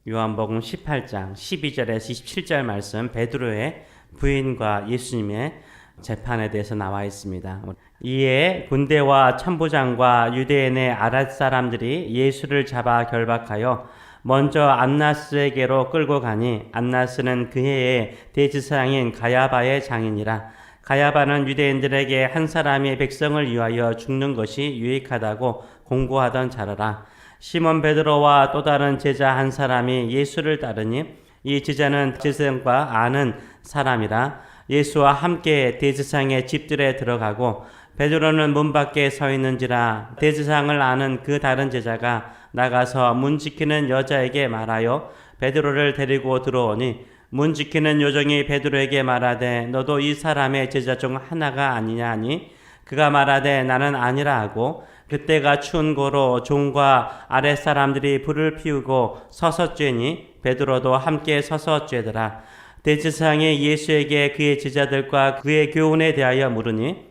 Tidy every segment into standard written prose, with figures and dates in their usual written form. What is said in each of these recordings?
요한복음 18장 12절에서 27절 말씀, 베드로의 부인과 예수님의 재판에 대해서 나와 있습니다. 이에 군대와 천부장과 유대인의 아랫사람들이 예수를 잡아 결박하여 먼저 안나스에게로 끌고 가니, 안나스는 그 해의 대제사장인 가야바의 장인이라. 가야바는 유대인들에게 한 사람이 백성을 위하여 죽는 것이 유익하다고 공고하던 자라라. 시몬 베드로와 또 다른 제자 한 사람이 예수를 따르니, 이 제자는 제사장과 아는 사람이라. 예수와 함께 대제사장의 집들에 들어가고 베드로는 문 밖에 서 있는지라. 대제사장을 아는 그 다른 제자가 나가서 문 지키는 여자에게 말하여 베드로를 데리고 들어오니, 문 지키는 요정이 베드로에게 말하되 너도 이 사람의 제자 중 하나가 아니냐 하니, 그가 말하되 나는 아니라 하고, 그때가 추운 고로 종과 아랫사람들이 불을 피우고 서서 쬐니 베드로도 함께 서서 쬐더라. 대제사장이 예수에게 그의 제자들과 그의 교훈에 대하여 물으니,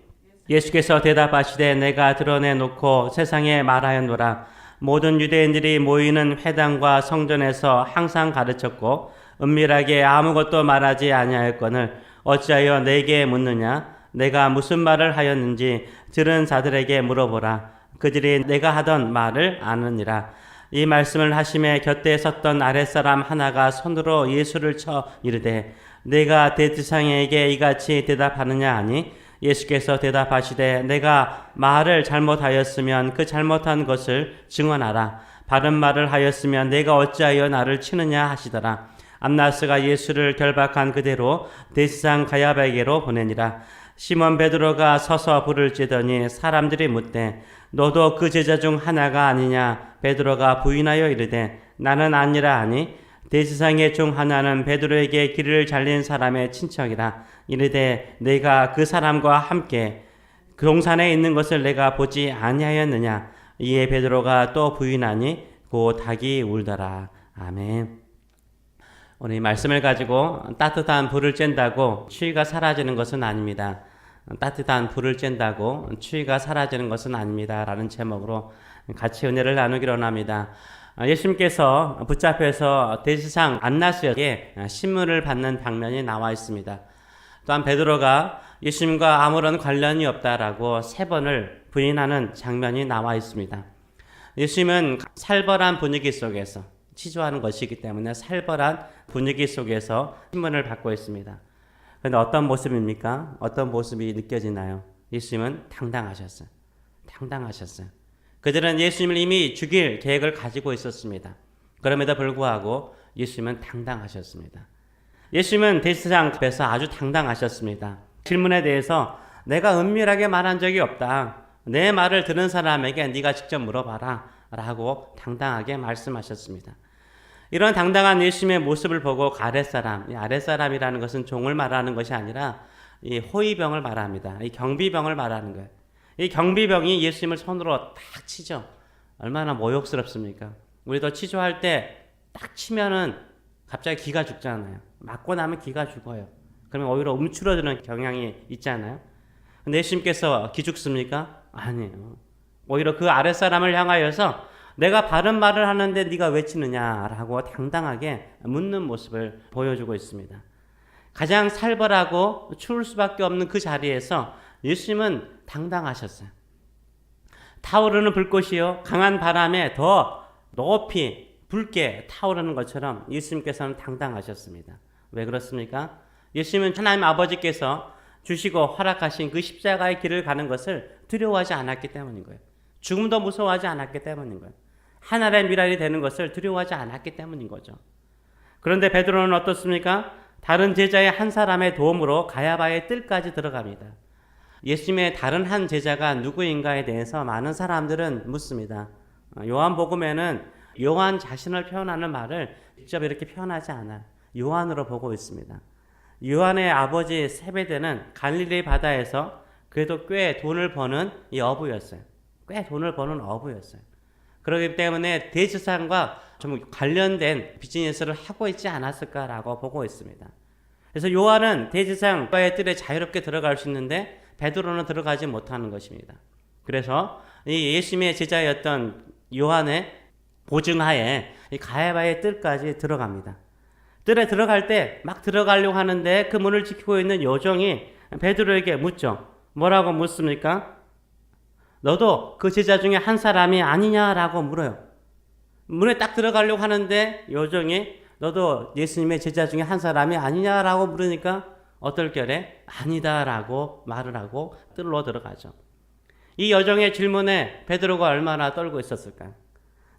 예수께서 대답하시되 내가 드러내놓고 세상에 말하였노라. 모든 유대인들이 모이는 회당과 성전에서 항상 가르쳤고 은밀하게 아무것도 말하지 아니하였거늘 어찌하여 내게 묻느냐? 내가 무슨 말을 하였는지 들은 자들에게 물어보라. 그들이 내가 하던 말을 아느니라. 이 말씀을 하심에 곁에 섰던 아랫사람 하나가 손으로 예수를 쳐 이르되 내가 대제사장에게 이같이 대답하느냐 하니, 예수께서 대답하시되 내가 말을 잘못하였으면 그 잘못한 것을 증언하라. 바른 말을 하였으면 내가 어찌하여 나를 치느냐 하시더라. 안나스가 예수를 결박한 그대로 대제사장 가야바에게로 보내니라. 시몬 베드로가 서서 불을 쬐더니 사람들이 묻되 너도 그 제자 중 하나가 아니냐? 베드로가 부인하여 이르되 나는 아니라 하니, 대제사장의 중 하나는 베드로에게 길을 잘린 사람의 친척이라. 이르되 내가 그 사람과 함께 그 동산에 있는 것을 내가 보지 아니하였느냐? 이에 베드로가 또 부인하니 곧 닭이 울더라. 아멘. 오늘 이 말씀을 가지고 따뜻한 불을 쬐다고 추위가 사라지는 것은 아닙니다. 따뜻한 불을 쬐다고 추위가 사라지는 것은 아닙니다. 라는 제목으로 같이 은혜를 나누기로 합니다. 예수님께서 붙잡혀서 대제사장 안나스에게 신문을 받는 장면이 나와 있습니다. 또한 베드로가 예수님과 아무런 관련이 없다라고 3번을 부인하는 장면이 나와 있습니다. 예수님은 살벌한 분위기 속에서 치조하는 것이기 때문에 살벌한 분위기 속에서 신문을 받고 있습니다. 그런데 어떤 모습입니까? 어떤 모습이 느껴지나요? 예수님은 당당하셨어요. 당당하셨어요. 그들은 예수님을 이미 죽일 계획을 가지고 있었습니다. 그럼에도 불구하고 예수님은 당당하셨습니다. 예수님은 대제사장 앞에서 아주 당당하셨습니다. 질문에 대해서 내가 은밀하게 말한 적이 없다. 내 말을 들은 사람에게 네가 직접 물어봐라. 라고 당당하게 말씀하셨습니다. 이런 당당한 예수님의 모습을 보고 아랫사람, 이 아랫사람이라는 것은 종을 말하는 것이 아니라 이 호위병을 말합니다. 이 경비병을 말하는 거예요. 이 경비병이 예수님을 손으로 딱 치죠. 얼마나 모욕스럽습니까? 우리도 치조할 때 딱 치면은 갑자기 기가 죽잖아요. 맞고 나면 기가 죽어요. 그러면 오히려 움츠러드는 경향이 있잖아요. 근데 예수님께서 기죽습니까? 아니에요. 오히려 그 아랫사람을 향하여서 내가 바른 말을 하는데 네가 왜 치느냐라고 당당하게 묻는 모습을 보여주고 있습니다. 가장 살벌하고 추울 수밖에 없는 그 자리에서 예수님은 당당하셨어요. 타오르는 불꽃이요 강한 바람에 더 높이 붉게 타오르는 것처럼 예수님께서는 당당하셨습니다. 왜 그렇습니까? 예수님은 하나님 아버지께서 주시고 허락하신 그 십자가의 길을 가는 것을 두려워하지 않았기 때문인 거예요. 죽음도 무서워하지 않았기 때문인 거예요. 하늘의 미랄이 되는 것을 두려워하지 않았기 때문인 거죠. 그런데 베드로는 어떻습니까? 다른 제자의 한 사람의 도움으로 가야바의 뜰까지 들어갑니다. 예수님의 다른 한 제자가 누구인가에 대해서 많은 사람들은 묻습니다. 요한복음에는 요한 자신을 표현하는 말을 직접 이렇게 표현하지 않아요. 요한으로 보고 있습니다. 요한의 아버지 세베대는 갈릴리 바다에서 그래도 꽤 돈을 버는 이 어부였어요. 꽤 돈을 버는 어부였어요. 그렇기 때문에 대제사장과 좀 관련된 비즈니스를 하고 있지 않았을까라고 보고 있습니다. 그래서 요한은 대제사장과의 뜰에 자유롭게 들어갈 수 있는데 베드로는 들어가지 못하는 것입니다. 그래서 이 예수님의 제자였던 요한의 보증하에 이 가야바의 뜰까지 들어갑니다. 뜰에 들어갈 때 막 들어가려고 하는데 그 문을 지키고 있는 요정이 베드로에게 묻죠. 뭐라고 묻습니까? 너도 그 제자 중에 한 사람이 아니냐라고 물어요. 문에 딱 들어가려고 하는데 요정이 너도 예수님의 제자 중에 한 사람이 아니냐라고 물으니까 어떨 결에 아니다라고 말을 하고 뜰로 들어가죠. 이 여정의 질문에 베드로가 얼마나 떨고 있었을까요?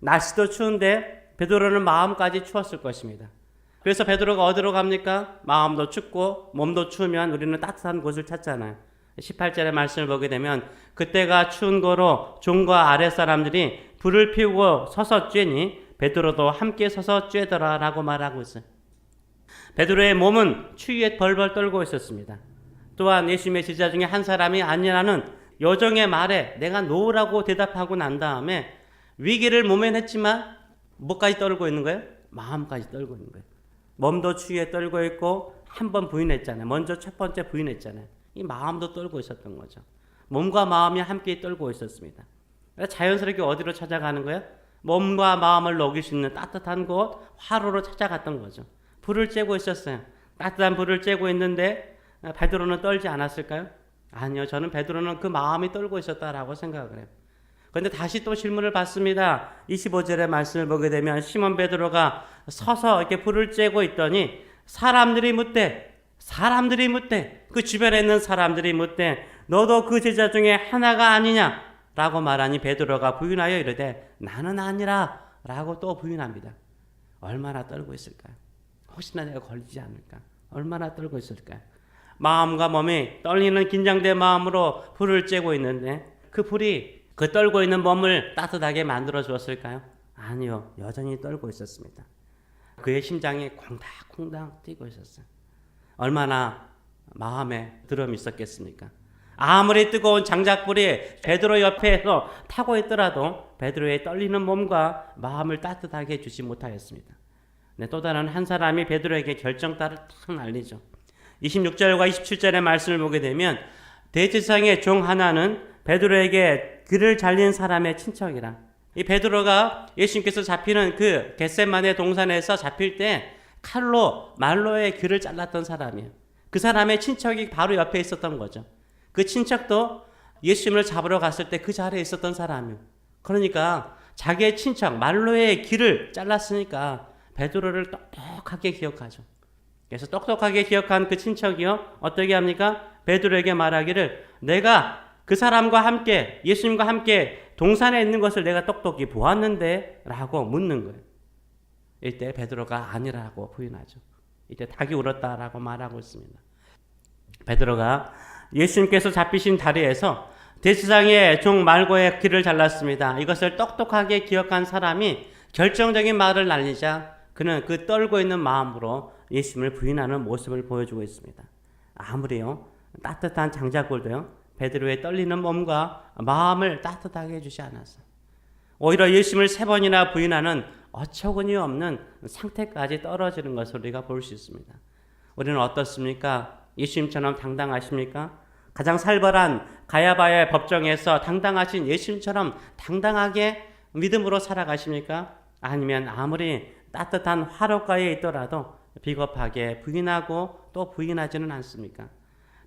날씨도 추운데 베드로는 마음까지 추웠을 것입니다. 그래서 베드로가 어디로 갑니까? 마음도 춥고 몸도 추우면 우리는 따뜻한 곳을 찾잖아요. 18절의 말씀을 보게 되면 그때가 추운 거로 종과 아랫사람들이 불을 피우고 서서 쬐니 베드로도 함께 서서 쬐더라 라고 말하고 있어요. 베드로의 몸은 추위에 벌벌 떨고 있었습니다. 또한 예수님의 제자 중에 한 사람이 아니라는 여정의 말에 내가 노라고 대답하고 난 다음에 위기를 모면했지만 뭐까지 떨고 있는 거예요? 마음까지 떨고 있는 거예요. 몸도 추위에 떨고 있고 한 번 부인했잖아요. 먼저 첫 번째 부인했잖아요. 이 마음도 떨고 있었던 거죠. 몸과 마음이 함께 떨고 있었습니다. 자연스럽게 어디로 찾아가는 거예요? 몸과 마음을 녹일 수 있는 따뜻한 곳, 화로로 찾아갔던 거죠. 불을 쬐고 있었어요. 따뜻한 불을 쬐고 있는데 베드로는 떨지 않았을까요? 아니요. 저는 베드로는 그 마음이 떨고 있었다라고 생각을 해요. 그런데 다시 또 질문을 받습니다. 25절의 말씀을 보게 되면 시몬 베드로가 서서 이렇게 불을 쬐고 있더니 사람들이 묻되 그 주변에 있는 사람들이 묻되 너도 그 제자 중에 하나가 아니냐? 라고 말하니 베드로가 부인하여 이르되 나는 아니라 라고 또 부인합니다. 얼마나 떨고 있을까요? 혹시나 내가 걸리지 않을까? 얼마나 떨고 있을까요? 마음과 몸이 떨리는 긴장된 마음으로 불을 쬐고 있는데 그 불이 그 떨고 있는 몸을 따뜻하게 만들어 주었을까요? 아니요. 여전히 떨고 있었습니다. 그의 심장이 콩닥콩닥 뛰고 있었어요. 얼마나 마음에 드럼이 있었겠습니까? 아무리 뜨거운 장작불이 베드로 옆에서 타고 있더라도 베드로의 떨리는 몸과 마음을 따뜻하게 해주지 못하였습니다. 네, 또 다른 한 사람이 베드로에게 결정타를 탁 날리죠. 26절과 27절의 말씀을 보게 되면 대제사장의 종 하나는 베드로에게 귀를 잘린 사람의 친척이라. 이 베드로가 예수님께서 잡히는 그 겟세마네 동산에서 잡힐 때 칼로 말로의 귀를 잘랐던 사람이에요. 그 사람의 친척이 바로 옆에 있었던 거죠. 그 친척도 예수님을 잡으러 갔을 때 그 자리에 있었던 사람이에요. 그러니까 자기의 친척 말로의 귀를 잘랐으니까 베드로를 똑똑하게 기억하죠. 그래서 똑똑하게 기억한 그 친척이요 어떻게 합니까? 베드로에게 말하기를 내가 그 사람과 함께 예수님과 함께 동산에 있는 것을 내가 똑똑히 보았는데 라고 묻는 거예요. 이때 베드로가 아니라고 부인하죠. 이때 닭이 울었다라고 말하고 있습니다. 베드로가 예수님께서 잡히신 다리에서 대제사장의 종 말고의 귀를 잘랐습니다. 이것을 똑똑하게 기억한 사람이 결정적인 말을 날리자 그는 그 떨고 있는 마음으로 예수님을 부인하는 모습을 보여주고 있습니다. 아무리요 따뜻한 장작불도요 베드로의 떨리는 몸과 마음을 따뜻하게 해주지 않았어요. 오히려 예수님을 3번이나 부인하는 어처구니 없는 상태까지 떨어지는 것을 우리가 볼 수 있습니다. 우리는 어떻습니까? 예수님처럼 당당하십니까? 가장 살벌한 가야바의 법정에서 당당하신 예수님처럼 당당하게 믿음으로 살아가십니까? 아니면 아무리 따뜻한 화로가에 있더라도 비겁하게 부인하고 또 부인하지는 않습니까?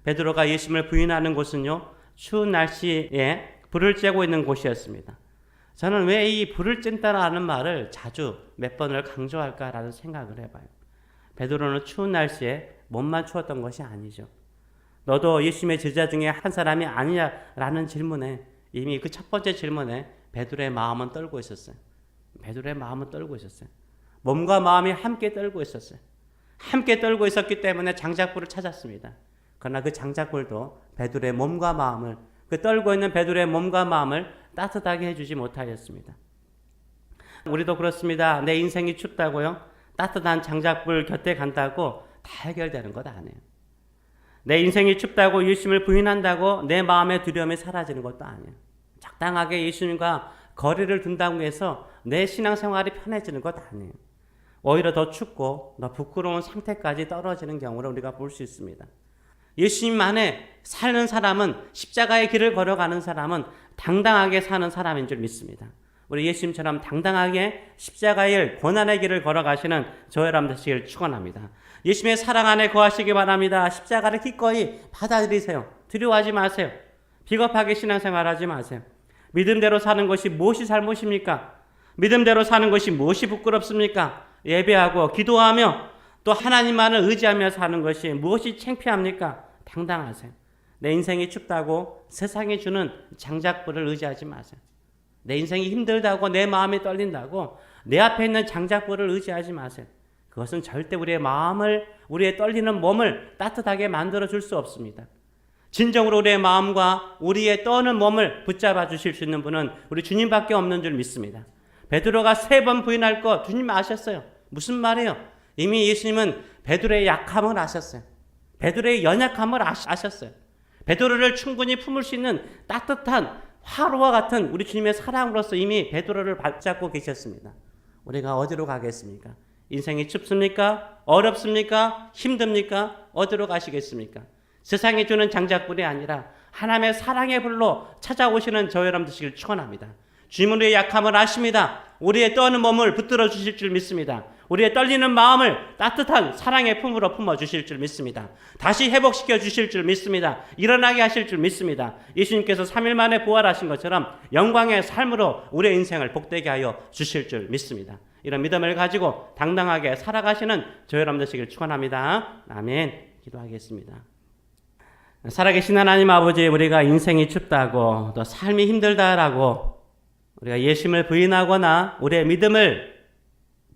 베드로가 예수님을 부인하는 곳은요 추운 날씨에 불을 쬐고 있는 곳이었습니다. 저는 왜 이 불을 쬐다라는 말을 자주 몇 번을 강조할까라는 생각을 해봐요. 베드로는 추운 날씨에 몸만 추웠던 것이 아니죠. 너도 예수님의 제자 중에 한 사람이 아니냐라는 질문에 이미 그 첫 번째 질문에 베드로의 마음은 떨고 있었어요. 베드로의 마음은 떨고 있었어요. 몸과 마음이 함께 떨고 있었어요. 함께 떨고 있었기 때문에 장작불을 찾았습니다. 그러나 그 장작불도 베드로의 몸과 마음을 그 떨고 있는 베드로의 몸과 마음을 따뜻하게 해주지 못하였습니다. 우리도 그렇습니다. 내 인생이 춥다고요? 따뜻한 장작불 곁에 간다고 다 해결되는 것 아니에요. 내 인생이 춥다고 예수님을 부인한다고 내 마음의 두려움이 사라지는 것도 아니에요. 적당하게 예수님과 거리를 둔다고 해서 내 신앙생활이 편해지는 것 아니에요. 오히려 더 춥고 더 부끄러운 상태까지 떨어지는 경우를 우리가 볼 수 있습니다. 예수님 안에 사는 사람은 십자가의 길을 걸어가는 사람은 당당하게 사는 사람인 줄 믿습니다. 우리 예수님처럼 당당하게 십자가의 일, 고난의 길을 걸어가시는 저와 여러분 되시길 축원합니다. 예수님의 사랑 안에 거하시기 바랍니다. 십자가를 기꺼이 받아들이세요. 두려워하지 마세요. 비겁하게 신앙생활하지 마세요. 믿음대로 사는 것이 무엇이 잘못입니까? 믿음대로 사는 것이 무엇이 부끄럽습니까? 예배하고 기도하며 또 하나님만을 의지하며 사는 것이 무엇이 창피합니까? 당당하세요. 내 인생이 춥다고 세상이 주는 장작불을 의지하지 마세요. 내 인생이 힘들다고 내 마음이 떨린다고 내 앞에 있는 장작불을 의지하지 마세요. 그것은 절대 우리의 마음을, 우리의 떨리는 몸을 따뜻하게 만들어 줄 수 없습니다. 진정으로 우리의 마음과 우리의 떠는 몸을 붙잡아 주실 수 있는 분은 우리 주님밖에 없는 줄 믿습니다. 베드로가 3번 부인할 거 주님 아셨어요. 무슨 말이에요? 이미 예수님은 베드로의 약함을 아셨어요. 베드로의 연약함을 아셨어요. 베드로를 충분히 품을 수 있는 따뜻한 화로와 같은 우리 주님의 사랑으로서 이미 베드로를 붙잡고 계셨습니다. 우리가 어디로 가겠습니까? 인생이 춥습니까? 어렵습니까? 힘듭니까? 어디로 가시겠습니까? 세상이 주는 장작불이 아니라 하나님의 사랑의 불로 찾아오시는 저와 여러분 되시길 축원합니다. 주님은 우리의 약함을 아십니다. 우리의 떠는 몸을 붙들어 주실 줄 믿습니다. 우리의 떨리는 마음을 따뜻한 사랑의 품으로 품어주실 줄 믿습니다. 다시 회복시켜 주실 줄 믿습니다. 일어나게 하실 줄 믿습니다. 예수님께서 3일 만에 부활하신 것처럼 영광의 삶으로 우리의 인생을 복되게 하여 주실 줄 믿습니다. 이런 믿음을 가지고 당당하게 살아가시는 저와 여러분 되시길 축원합니다. 아멘. 기도하겠습니다. 살아계신 하나님 아버지, 우리가 인생이 춥다고 또 삶이 힘들다라고 우리가 예수님을 부인하거나 우리의 믿음을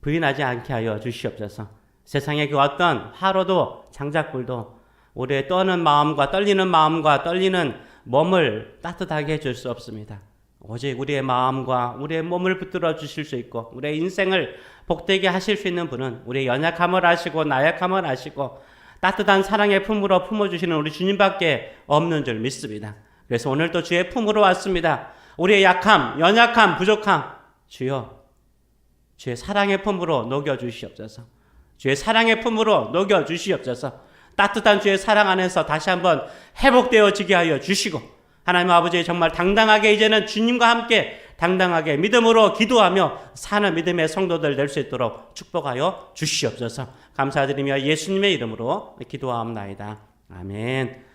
부인하지 않게 하여 주시옵소서. 세상의 그 어떤 화로도 장작불도 우리의 떠는 마음과 떨리는 몸을 따뜻하게 해줄 수 없습니다. 오직 우리의 마음과 우리의 몸을 붙들어 주실 수 있고 우리의 인생을 복되게 하실 수 있는 분은 우리의 연약함을 아시고 나약함을 아시고 따뜻한 사랑의 품으로 품어주시는 우리 주님밖에 없는 줄 믿습니다. 그래서 오늘 또 주의 품으로 왔습니다. 우리의 약함, 연약함, 부족함 주여 주의 사랑의 품으로 녹여주시옵소서. 주의 사랑의 품으로 녹여주시옵소서. 따뜻한 주의 사랑 안에서 다시 한번 회복되어지게 하여 주시고 하나님 아버지 정말 당당하게 이제는 주님과 함께 당당하게 믿음으로 기도하며 사는 믿음의 성도들 될 수 있도록 축복하여 주시옵소서. 감사드리며 예수님의 이름으로 기도하옵나이다. 아멘.